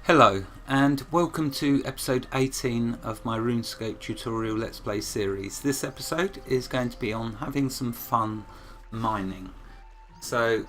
Hello and welcome to episode 18 of my RuneScape tutorial Let's Play series. This episode is going to be on having some fun mining. So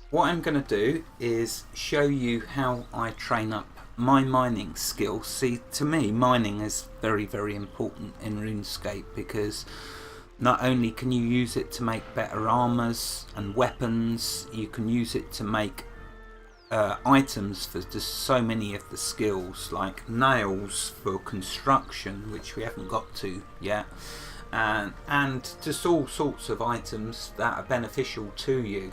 what I'm going to do is show you how I train up my mining skills. See, to me mining is very important in RuneScape because not only can you use it to make better armors and weapons, you can use it to make items for just so many of the skills, like nails for construction, which we haven't got to yet, and just all sorts of items that are beneficial to you.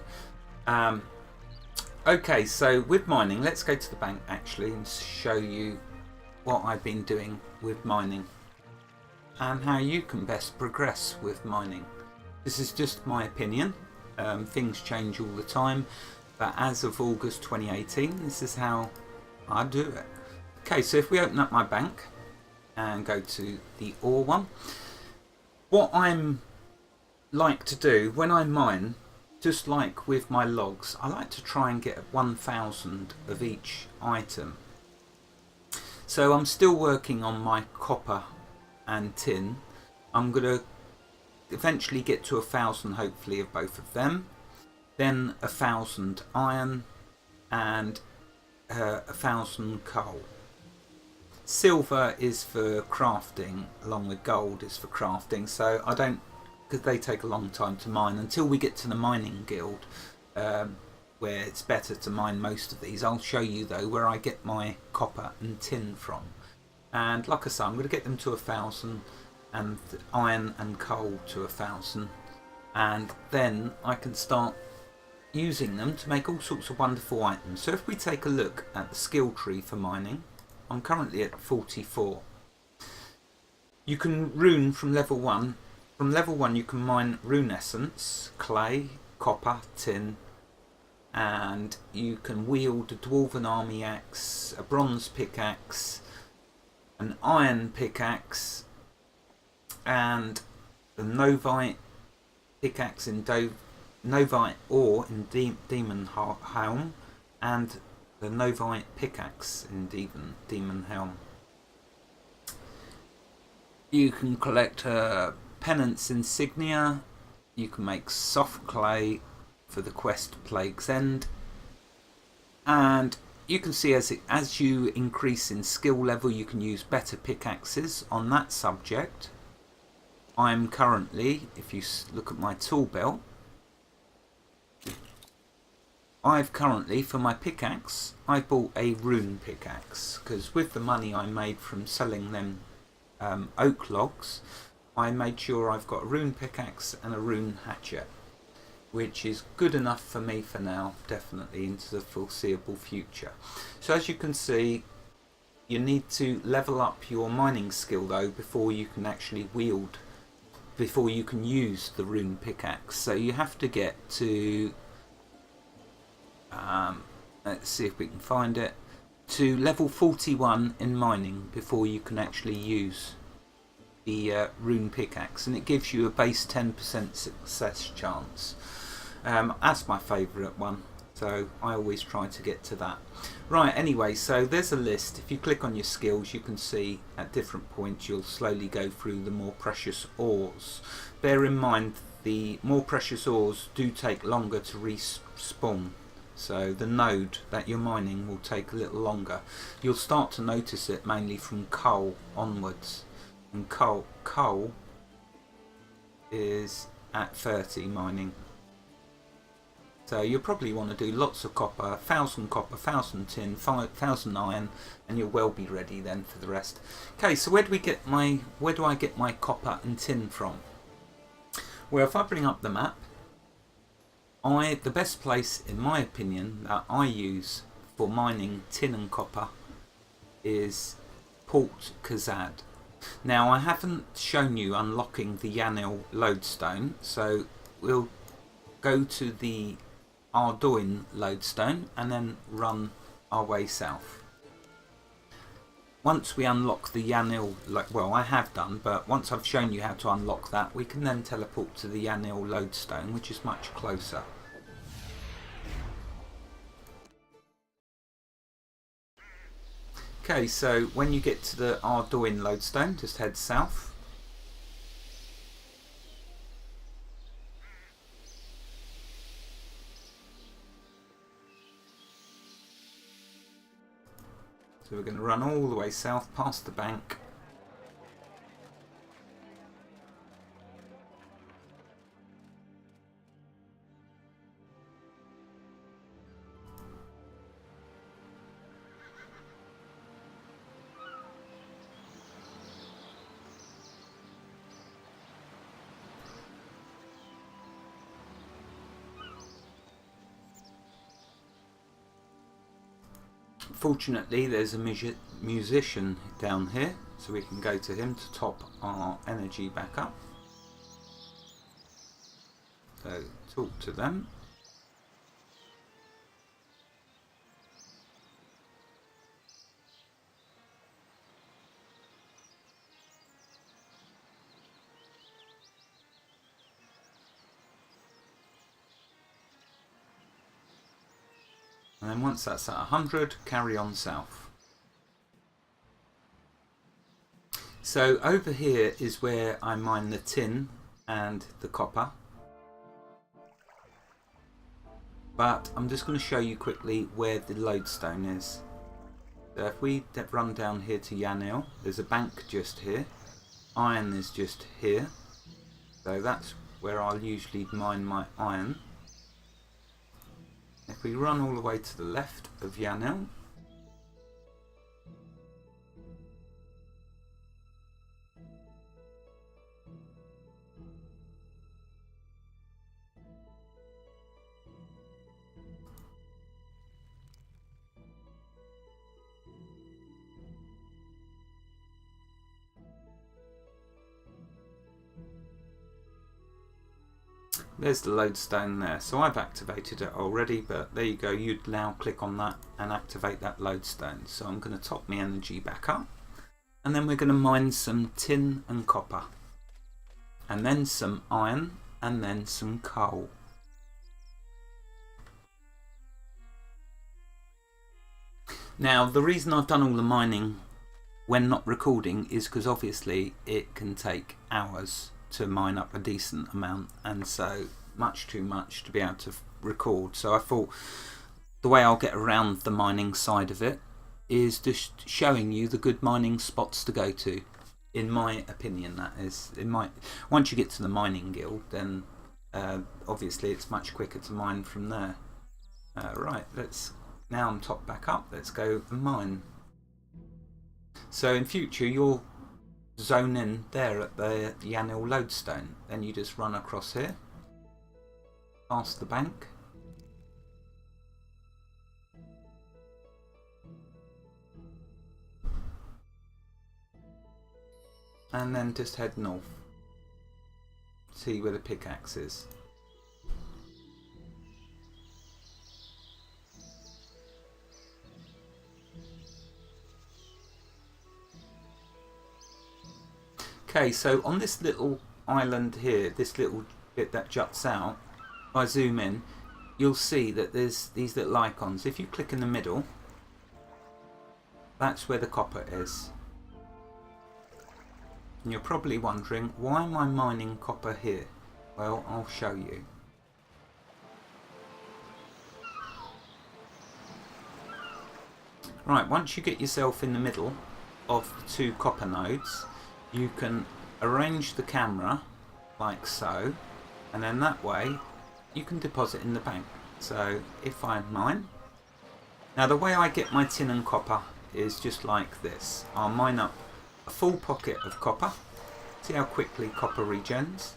Okay, so with mining, let's go to the bank actually and show you what I've been doing with mining and how you can best progress with mining. This is just my opinion. Things change all the time. But as of August 2018, this is how I do it. Okay, so if we open up my bank and go to the ore one, what I'm like to do when I mine, just like with my logs, I like to try and get 1,000 of each item. So I'm still working on my copper and tin. I'm going to eventually get to 1,000 hopefully of both of them. Then 1,000 iron and 1,000 coal. Silver is for crafting, along with gold is for crafting. So I don't, because they take a long time to mine until we get to the mining guild, where it's better to mine most of these. I'll show you though where I get my copper and tin from. And like I say, I'm going to get them to 1,000 and iron and coal to 1,000, and then I can start using them to make all sorts of wonderful items. So if we take a look at the skill tree for mining, I'm currently at 44. You can rune from level 1. From level 1 you can mine rune essence, clay, copper, tin, and you can wield a dwarven army axe, a bronze pickaxe, an iron pickaxe, and the novite pickaxe in novite ore in demon helm, and the novite pickaxe in demon helm. You can collect penance insignia. You can make soft clay for the quest Plague's End, and you can see as you increase in skill level you can use better pickaxes. On that subject, I'm currently, if you look at my tool belt, I've currently, for my pickaxe, I bought a rune pickaxe, because with the money I made from selling them oak logs, I made sure I've got a rune pickaxe and a rune hatchet, which is good enough for me for now, definitely into the foreseeable future. So as you can see, you need to level up your mining skill though before you can actually wield, before you can use the rune pickaxe. So you have to get to let's see if we can find it, to level 41 in mining before you can actually use the rune pickaxe, and it gives you a base 10% success chance. That's my favourite one, so I always try to get to that. Right, anyway, so there's a list. If you click on your skills you can see at different points you'll slowly go through the more precious ores. Bear in mind the more precious ores do take longer to respawn. So the node that you're mining will take a little longer. You'll start to notice it mainly from coal onwards. And coal is at 30 mining. So you'll probably want to do lots of copper, 1,000 copper, 1,000 tin, 5,000 iron, and you'll well be ready then for the rest. Okay, so where do I get my copper and tin from? Well, if I bring up the map, the best place, in my opinion, that I use for mining tin and copper is Port Khazad. Now, I haven't shown you unlocking the Yanil lodestone, so we'll go to the Ardoin lodestone and then run our way south. Once we unlock the Yanil, well, I have done, but once I've shown you how to unlock that, we can then teleport to the Yanil lodestone, which is much closer. Okay, so when you get to the Ardoin lodestone, just head south. So we're going to run all the way south past the bank. Fortunately, there's a musician down here, so we can go to him to top our energy back up. So talk to them. And then once that's at 100, carry on south. So over here is where I mine the tin and the copper. But I'm just going to show you quickly where the lodestone is. So if we run down here to Yanil, there's a bank just here. Iron is just here. So that's where I'll usually mine my iron. If we run all the way to the left of Yanil, there's the lodestone there. So I've activated it already, but there you go. You'd now click on that and activate that lodestone. So I'm going to top my energy back up, and then we're going to mine some tin and copper, and then some iron, and then some coal. Now the reason I've done all the mining when not recording is because obviously it can take hours to mine up a decent amount, and so much too much to be able to record. So I thought the way I'll get around the mining side of it is just showing you the good mining spots to go to. In my opinion, that is. Once you get to the mining guild, then obviously it's much quicker to mine from there. Right, now I'm topped back up. Let's go and mine. So in future, you'll zone in there at the Yanil lodestone. Then you just run across here, past the bank. And then just head north. See where the pickaxe is. Okay, so on this little island here, this little bit that juts out, if I zoom in, you'll see that there's these little icons. If you click in the middle, that's where the copper is. And you're probably wondering, why am I mining copper here? Well, I'll show you. Right, once you get yourself in the middle of the two copper nodes, you can arrange the camera like so, and then that way you can deposit in the bank. So if I mine, now the way I get my tin and copper is just like this. I'll mine up a full pocket of copper. See how quickly copper regens.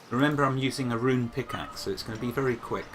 Remember, I'm using a rune pickaxe, so it's going to be very quick.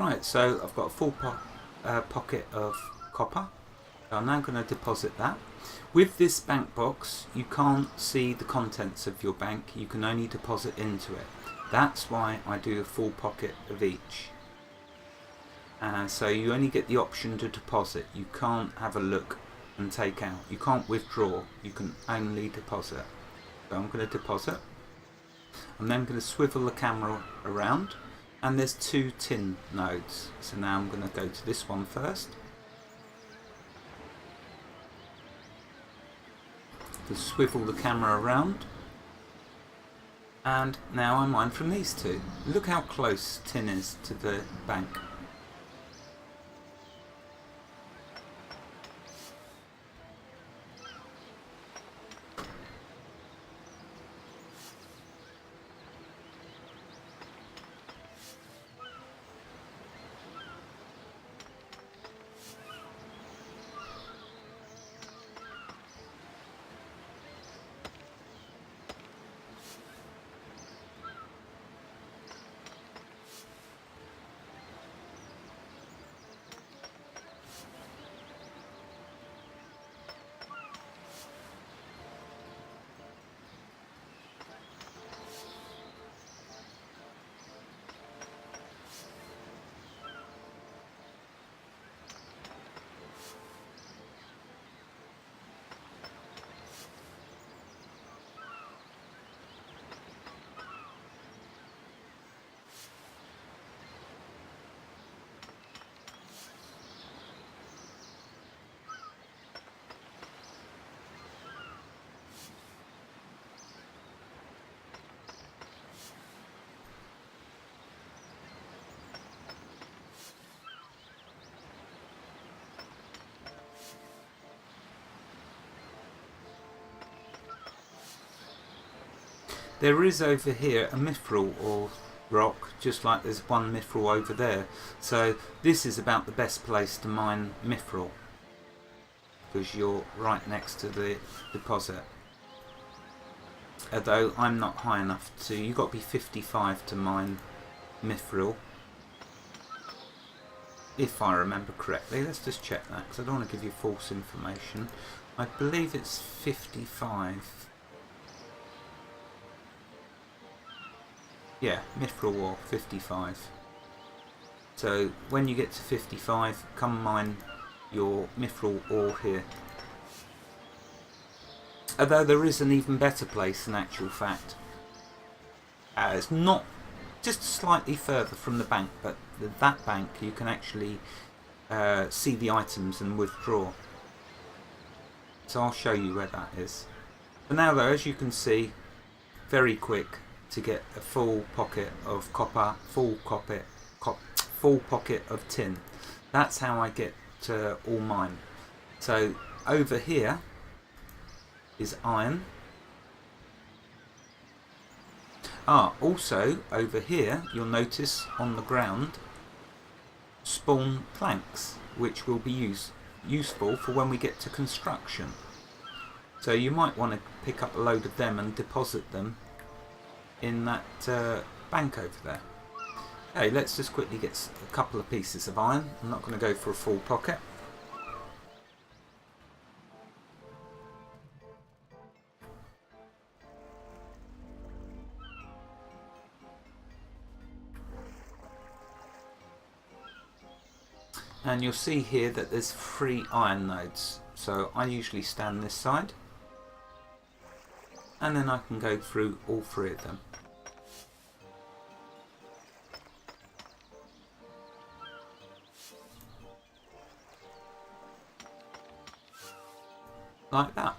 Right, so I've got a full pocket of copper. So I'm now going to deposit that. With this bank box, you can't see the contents of your bank, you can only deposit into it. That's why I do a full pocket of each. So you only get the option to deposit. You can't have a look and take out. You can't withdraw, you can only deposit. So I'm going to deposit. I'm then going to swivel the camera around, and there's 2 tin nodes. So now I'm going to go to this one first. To swivel the camera around, and now I mine from these 2. Look how close tin is to the bank. There is over here a mithril or rock, just like there's one mithril over there. So this is about the best place to mine mithril, because you're right next to the deposit. Although I'm not high enough to, you've got to be 55 to mine mithril, if I remember correctly. Let's just check that, because I don't want to give you false information. I believe it's 55. Yeah, mithril ore, 55. So when you get to 55, come mine your mithril ore here. Although there is an even better place in actual fact. It's not just slightly further from the bank, but that bank you can actually see the items and withdraw. So I'll show you where that is. For now though, as you can see, very quick to get a full pocket of copper, full pocket of tin. That's how I get all mine. So over here is iron. Also over here you'll notice on the ground spawn planks, which will be useful for when we get to construction. So you might want to pick up a load of them and deposit them in that bank over there. Okay, let's just quickly get a couple of pieces of iron. I'm not going to go for a full pocket. And you'll see here that there's 3 iron nodes. So I usually stand this side, and then I can go through all 3 of them. Like that,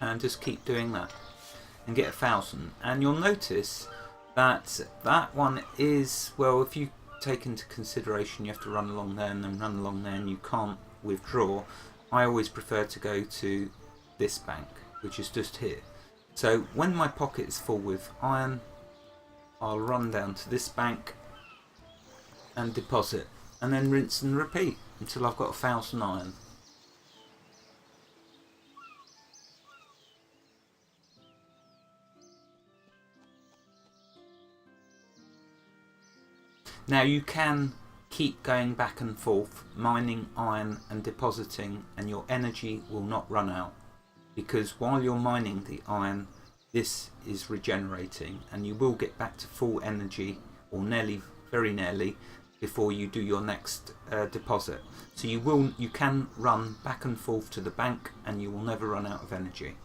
and just keep doing that and get 1,000. And you'll notice that that one is, well, if you take into consideration you have to run along there and then run along there and you can't withdraw, I always prefer to go to this bank, which is just here. So when my pocket is full with iron, I'll run down to this bank and deposit, and then rinse and repeat until I've got 1,000 iron. Now you can keep going back and forth, mining iron and depositing, and your energy will not run out. Because while you're mining the iron, this is regenerating, and you will get back to full energy, or nearly, very nearly, before you do your next deposit. So you can run back and forth to the bank, and you will never run out of energy.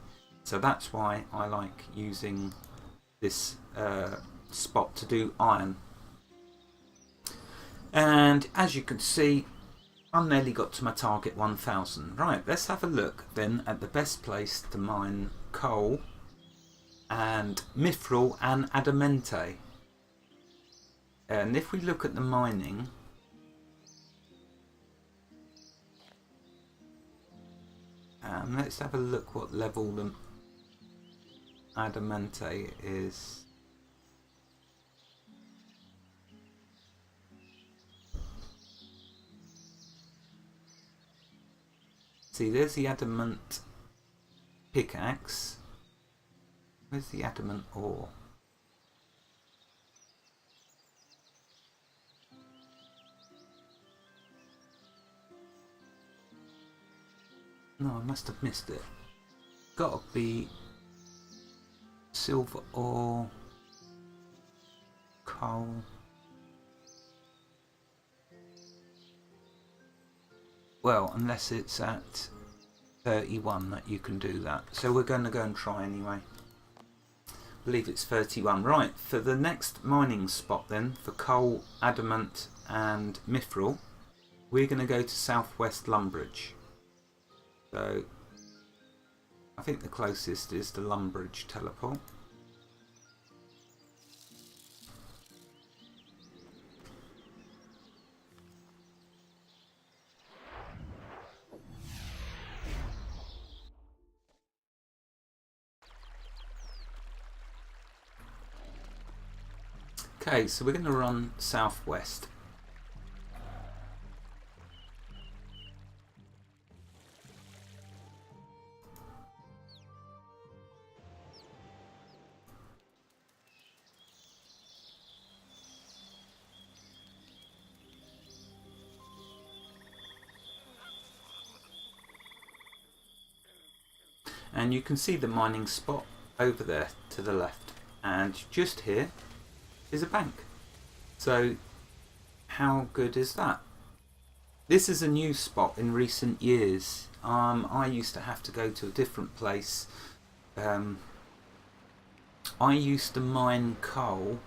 So that's why I like using this spot to do iron. And as you can see, I nearly got to my target 1000. Right, let's have a look then at the best place to mine coal and mithril and adamante. And if we look at the mining, let's have a look what level the adamante is. See, there's the adamant pickaxe. Where's the adamant ore? No, I must have missed it. Gotta be silver ore, coal. Well, unless it's at 31 that you can do that. So we're going to go and try anyway. I believe it's 31. Right, for the next mining spot then, for coal, adamant and mithril, we're going to go to Southwest Lumbridge. So I think the closest is the Lumbridge teleport. Okay, so we're going to run southwest. And you can see the mining spot over there to the left, and just here is a bank. So how good is that? This is a new spot in recent years. I used to have to go to a different place. I used to mine coal.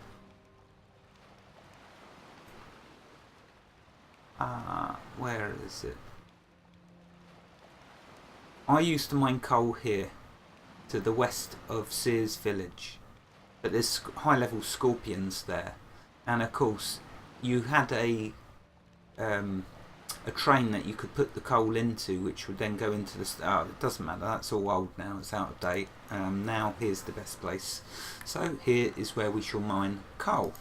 Where is it? I used to mine coal here to the west of Sears Village, but there's high level scorpions there, and of course you had a train that you could put the coal into, which would then go into the it doesn't matter, that's all old now, it's out of date. Now here's the best place. So here is where we shall mine coal.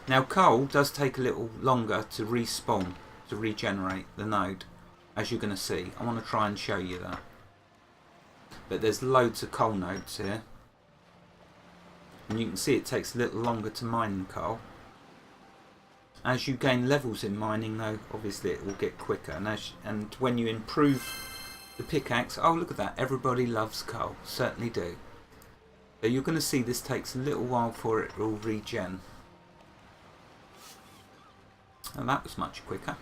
Now coal does take a little longer to respawn, to regenerate the node, as you're going to see. I want to try and show you that. But there's loads of coal nodes here, and you can see it takes a little longer to mine coal. As you gain levels in mining though, obviously it will get quicker, and when you improve the pickaxe, oh look at that, everybody loves coal, certainly do. So you're going to see this takes a little while for it will regen. And that was much quicker.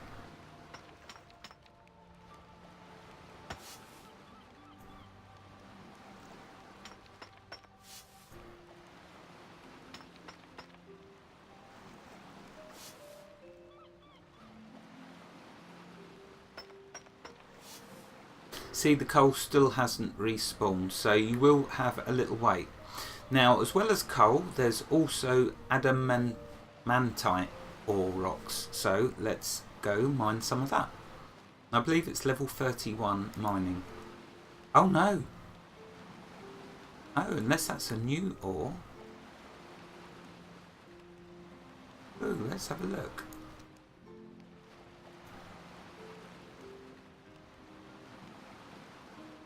See, the coal still hasn't respawned, so you will have a little wait. Now, as well as coal, there's also adamantite ore rocks, so let's go mine some of that. I believe it's level 31 mining. Oh no! Oh, unless that's a new ore. Oh, let's have a look.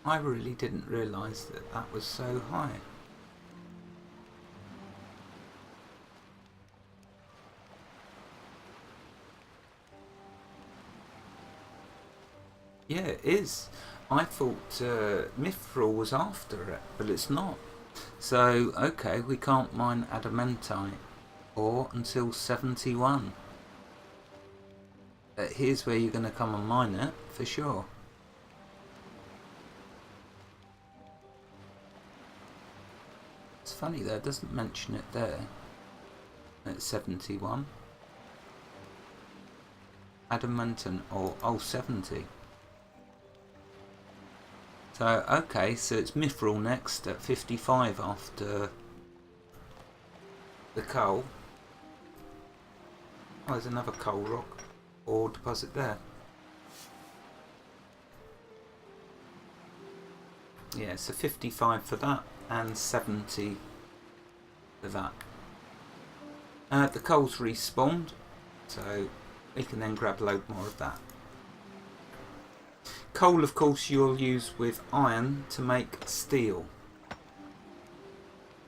I really didn't realise that that was so high. Yeah, it is. I thought Mithril was after it, but it's not. So, okay, we can't mine adamantite ore until 71. But here's where you're going to come and mine it, for sure. It's funny though, it doesn't mention it there. At 71. Adamantine ore, oh, 70. So, okay, so it's Mithril next at 55 after the coal. Oh, there's another coal rock ore deposit there. Yeah, so 55 for that and 70 for that. The coal's respawned, so we can then grab a load more of that. Coal, of course, you'll use with iron to make steel.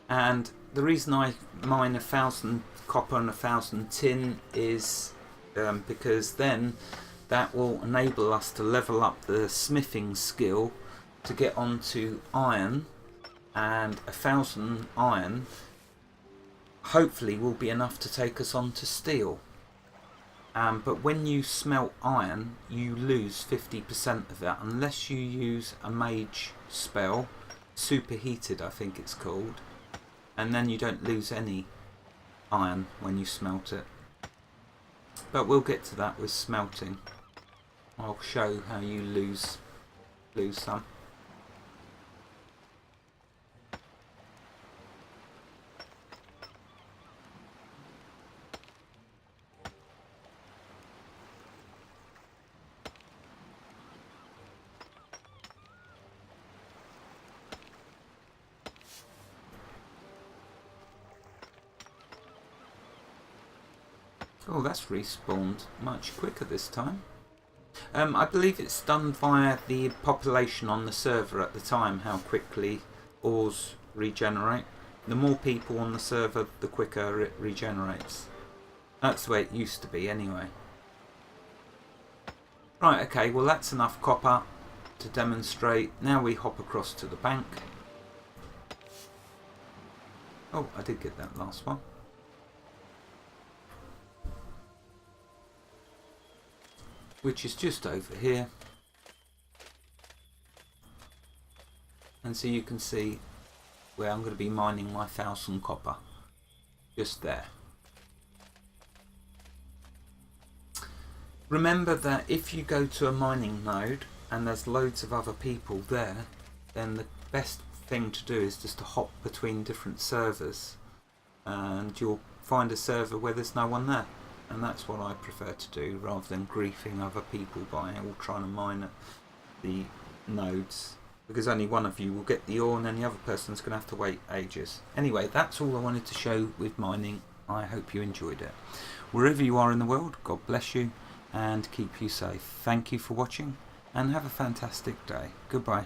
And the reason I mine 1,000 copper and 1,000 tin is because then that will enable us to level up the smithing skill to get onto iron, and 1,000 iron hopefully will be enough to take us on to steel. But when you smelt iron, you lose 50% of that unless you use a mage spell, superheated I think it's called, and then you don't lose any iron when you smelt it. But we'll get to that with smelting. I'll show how you lose some. Oh, that's respawned much quicker this time. I believe it's done via the population on the server at the time, how quickly ores regenerate. The more people on the server, the quicker it regenerates. That's the way it used to be anyway. Right, okay, well that's enough copper to demonstrate. Now we hop across to the bank. Oh, I did get that last one. Which is just over here. And so you can see where I'm going to be mining my 1,000 copper. Just there. Remember that if you go to a mining node and there's loads of other people there, then the best thing to do is just to hop between different servers, and you'll find a server where there's no one there. And that's what I prefer to do, rather than griefing other people by all trying to mine at the nodes, because only one of you will get the ore and then the other person's going to have to wait ages. Anyway, that's all I wanted to show with mining. I hope you enjoyed it. Wherever you are in the world, God bless you and keep you safe. Thank you for watching and have a fantastic day. Goodbye.